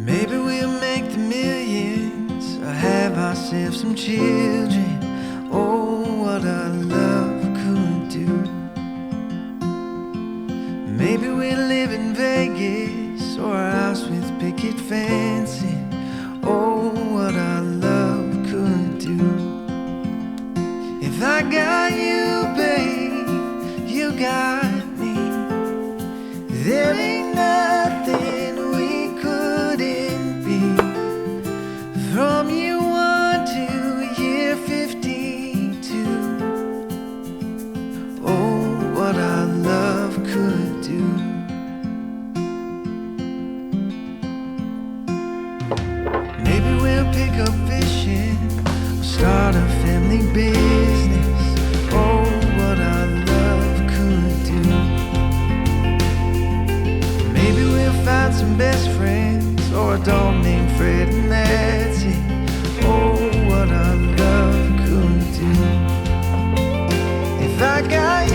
Maybe we'll make the millions or have ourselves some children. Oh, what our love could do. Maybe we'll live in Vegas or a house with picket fencing. Oh, what our love could do. If I got you, babe, you got me. There ain't nothing we couldn't be. From year 1 to year 52. Oh, what our love could do. Maybe we'll pick up fishing or start a family business. Oh, what our love could do. Maybe we'll find some best friends or a dog named Fred and that's it. Oh, what our love could do. If I got